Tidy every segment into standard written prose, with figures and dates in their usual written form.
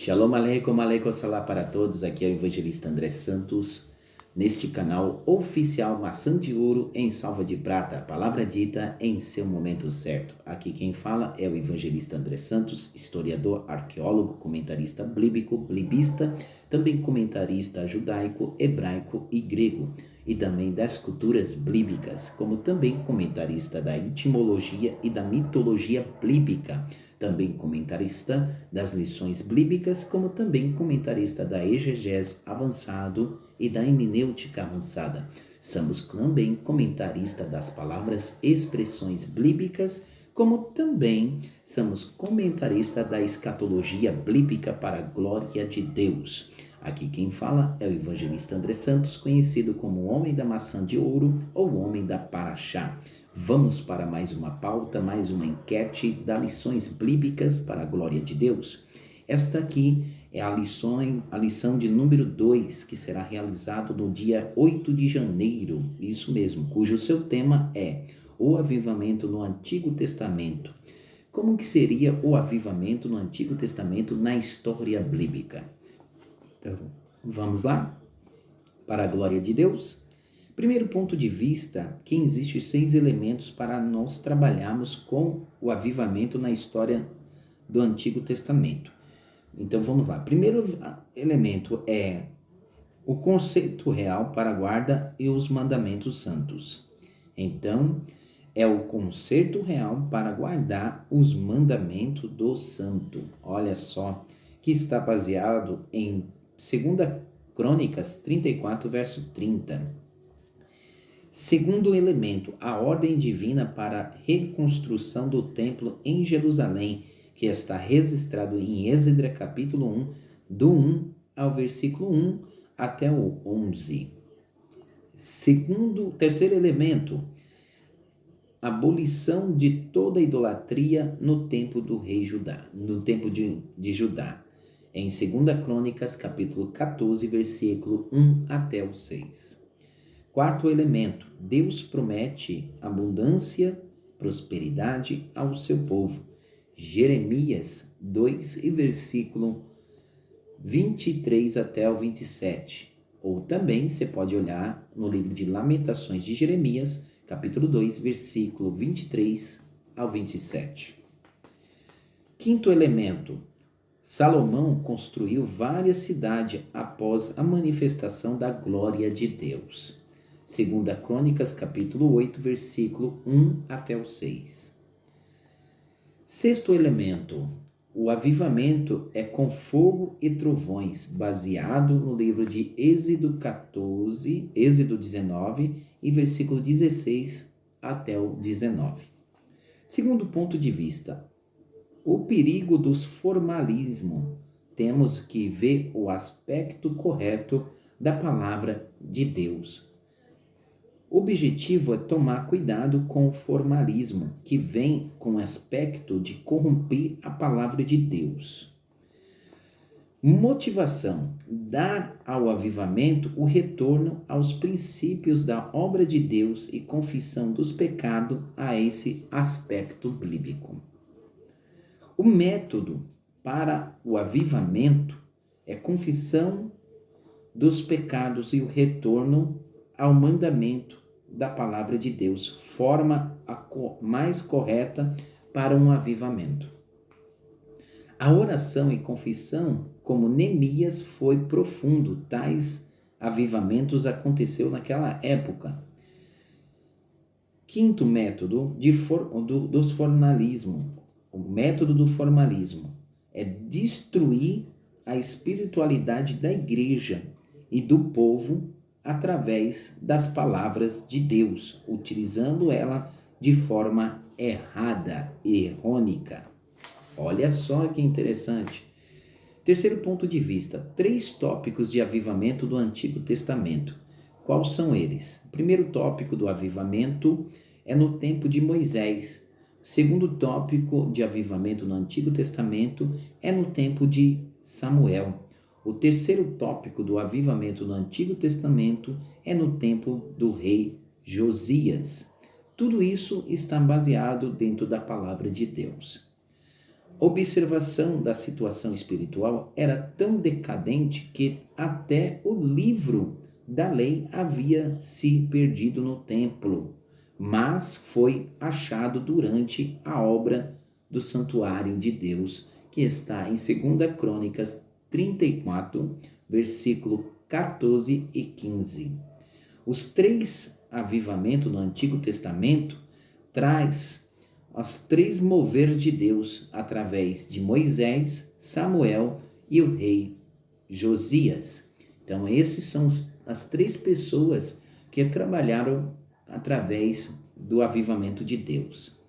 Shalom aleikum, aleikum salam para todos. Aqui é o evangelista André Santos, neste canal oficial Maçã de Ouro em Salva de Prata, palavra dita em seu momento certo. Aqui quem fala é o evangelista André Santos, historiador, arqueólogo, comentarista bíblico, blibista, também comentarista judaico, hebraico e grego, e também das culturas bíblicas, como também comentarista da etimologia e da mitologia bíblica, também comentarista das lições bíblicas, como também comentarista da exegese avançado e da hermenêutica avançada. Somos também comentarista das palavras expressões bíblicas, como também somos comentarista da escatologia bíblica para a glória de Deus. Aqui quem fala é o evangelista André Santos, conhecido como o Homem da Maçã de Ouro ou o Homem da Paraxá. Vamos para mais uma pauta, mais uma enquete das lições bíblicas para a glória de Deus. Esta aqui é a lição de número 2, que será realizado no dia 8 de janeiro, isso mesmo, cujo seu tema é o avivamento no Antigo Testamento. Como que seria o avivamento no Antigo Testamento na história bíblica? Então, vamos lá? Para a glória de Deus. Primeiro ponto de vista, que existem 6 elementos para nós trabalharmos com o avivamento na história do Antigo Testamento. Então, vamos lá. Primeiro elemento é o conceito real para a guarda e os mandamentos santos. Então, é o conceito real para guardar os mandamentos do santo. Olha só, que está baseado em 2 Crônicas 34, verso 30. Segundo elemento, a ordem divina para a reconstrução do templo em Jerusalém, que está registrado em Êxodo capítulo 1, do 1 ao versículo 1 até o 11. Terceiro elemento, abolição de toda idolatria no tempo do rei Judá, no tempo de Judá. Em 2 Crônicas, capítulo 14, versículo 1 até o 6. Quarto elemento, Deus promete abundância, prosperidade ao seu povo. Jeremias 2, e versículo 23 até o 27. Ou também você pode olhar no livro de Lamentações de Jeremias, capítulo 2, versículo 23 ao 27. Quinto elemento, Salomão construiu várias cidades após a manifestação da glória de Deus. 2 Crônicas, capítulo 8, versículo 1 até o 6. Sexto elemento, o avivamento é com fogo e trovões, baseado no livro de Êxodo 19, e versículo 16 até o 19. Segundo ponto de vista, o perigo dos formalismos. Temos que ver o aspecto correto da palavra de Deus. O objetivo é tomar cuidado com o formalismo, que vem com o aspecto de corromper a palavra de Deus. Motivação: dar ao avivamento o retorno aos princípios da obra de Deus e confissão dos pecados a esse aspecto bíblico. O método para o avivamento é confissão dos pecados e o retorno ao mandamento da palavra de Deus, forma mais correta para um avivamento. A oração e confissão, como Neemias, foi profundo. Tais avivamentos aconteceu naquela época. Quinto método dos formalismo. O método do formalismo é destruir a espiritualidade da igreja e do povo através das palavras de Deus, utilizando ela de forma errada, errônica. Olha só que interessante. Terceiro ponto de vista, 3 tópicos de avivamento do Antigo Testamento. Quais são eles? O primeiro tópico do avivamento é no tempo de Moisés. O segundo tópico de avivamento no Antigo Testamento é no tempo de Samuel. O terceiro tópico do avivamento no Antigo Testamento é no tempo do rei Josias. Tudo isso está baseado dentro da palavra de Deus. observação da situação espiritual era tão decadente que até o livro da lei havia se perdido no templo, mas foi achado durante a obra do santuário de Deus, que está em 2 Crônicas 34, versículo 14 e 15. Os 3 avivamentos no Antigo Testamento traz os 3 moveres de Deus através de Moisés, Samuel e o rei Josias. Então, esses são as 3 pessoas que trabalharam através do avivamento de Deus.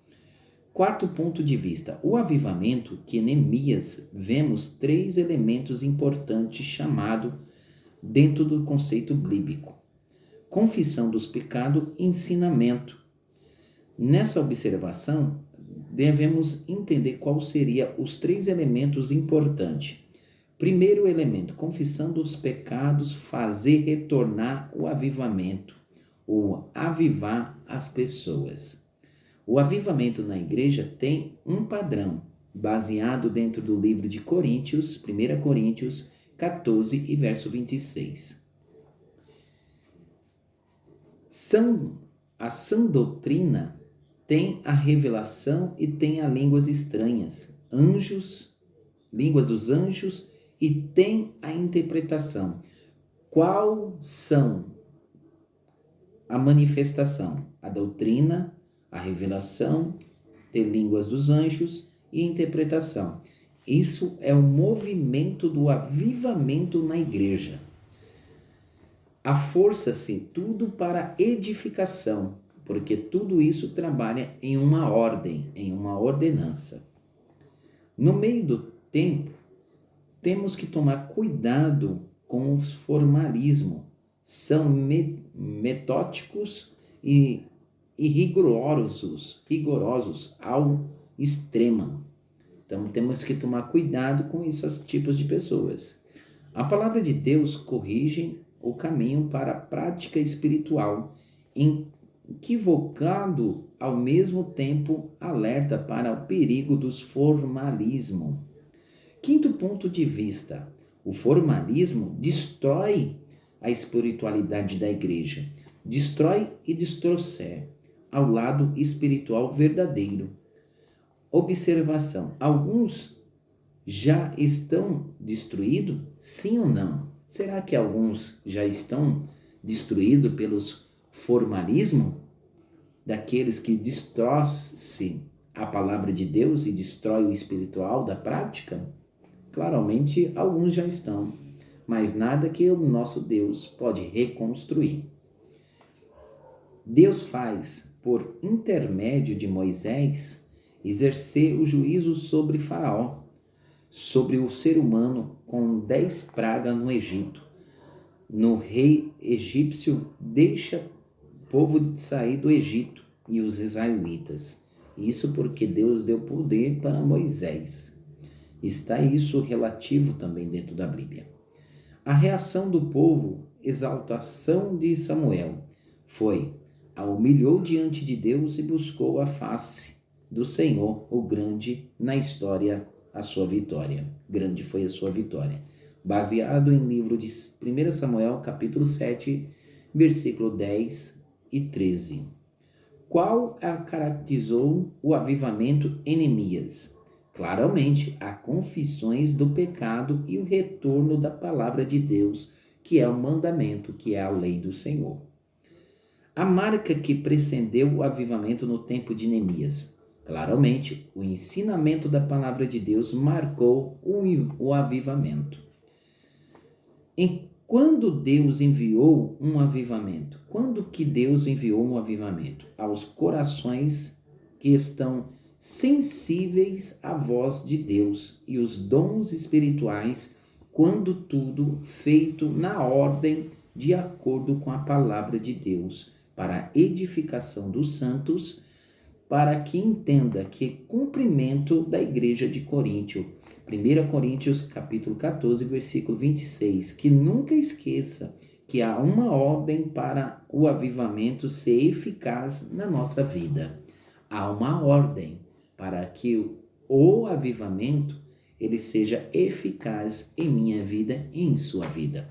Quarto ponto de vista, o avivamento que Neemias vemos 3 elementos importantes chamados dentro do conceito bíblico: confissão dos pecados e ensinamento. Nessa observação, devemos entender qual seria os 3 elementos importantes. Primeiro elemento, confissão dos pecados, fazer retornar o avivamento, ou avivar as pessoas. O avivamento na igreja tem um padrão, baseado dentro do livro de Coríntios, 1 Coríntios 14 e verso 26. A sã doutrina tem a revelação e tem as línguas estranhas, línguas dos anjos, e tem a interpretação. Qual são a manifestação? A doutrina, a revelação, ter línguas dos anjos e interpretação. Isso é o movimento do avivamento na igreja. Aforça-se tudo para edificação, porque tudo isso trabalha em uma ordem, em uma ordenança. No meio do tempo, temos que tomar cuidado com os formalismos. São metódicos e rigorosos ao extremo. Então, temos que tomar cuidado com esses tipos de pessoas. A palavra de Deus corrige o caminho para a prática espiritual, equivocando ao mesmo tempo alerta para o perigo dos formalismos. Quinto ponto de vista, o formalismo destrói a espiritualidade da igreja, destrói e distorce ao lado espiritual verdadeiro. Observação, alguns já estão destruídos? Sim ou não? Será que alguns já estão destruídos pelos formalismos? Daqueles que distorcem a palavra de Deus e destrói o espiritual da prática? Claramente, alguns já estão, mas nada que o nosso Deus pode reconstruir. Deus faz, por intermédio de Moisés, exercer o juízo sobre Faraó, sobre o ser humano, com 10 pragas no Egito. No rei egípcio deixa o povo de sair do Egito e os israelitas. Isso porque Deus deu poder para Moisés. Está isso relativo também dentro da Bíblia. A reação do povo, exaltação de Samuel, foi: humilhou diante de Deus e buscou a face do Senhor, o grande, na história, a sua vitória. Grande foi a sua vitória. Baseado em livro de 1 Samuel, capítulo 7, versículo 10 e 13. Qual caracterizou o avivamento em Neemias? Claramente, as confissões do pecado e o retorno da palavra de Deus, que é o mandamento, que é a lei do Senhor. A marca que precedeu o avivamento no tempo de Neemias. Claramente, o ensinamento da palavra de Deus marcou o avivamento. Quando Deus enviou um avivamento? Quando que Deus enviou um avivamento? Aos corações que estão sensíveis à voz de Deus e os dons espirituais, quando tudo feito na ordem de acordo com a palavra de Deus, para a edificação dos santos, para que entenda que cumprimento da igreja de Coríntio. 1 Coríntios capítulo 14, versículo 26, que nunca esqueça que há uma ordem para o avivamento ser eficaz na nossa vida. Há uma ordem para que o avivamento ele seja eficaz em minha vida e em sua vida.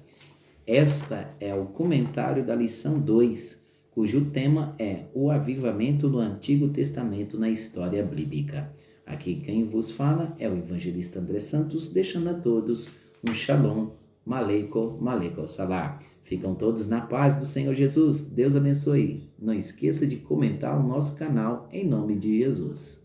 Esta é o comentário da lição 2, cujo tema é o avivamento no Antigo Testamento na história bíblica. Aqui quem vos fala é o evangelista André Santos, deixando a todos um shalom, maleico salah. Ficam todos na paz do Senhor Jesus. Deus abençoe. Não esqueça de comentar o nosso canal em nome de Jesus.